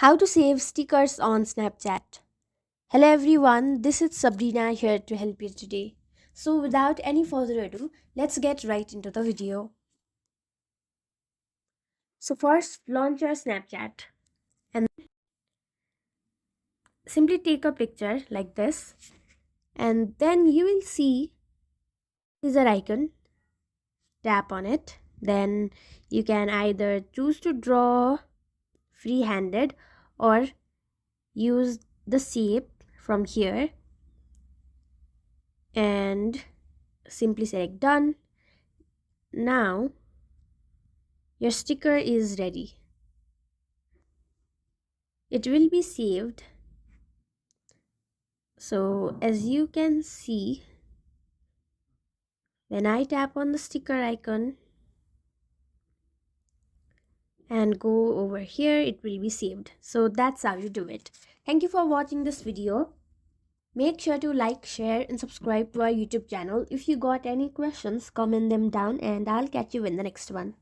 How to save stickers on Snapchat. Hello everyone, this is Sabrina here to help you today. So without any further ado, let's get right into the video. So first, launch your Snapchat and simply take a picture like this, and then you will see scissor icon. Tap on it. Then you can either choose to draw free-handed or use the shape from here and simply select done. Now your sticker is ready. It will be saved. So as you can see, when I tap on the sticker icon and go over here, it will be saved. So that's how you do it. Thank you for watching this video. Make sure to like, share and subscribe to our YouTube channel. If you got any questions, comment them down and I'll catch you in the next one.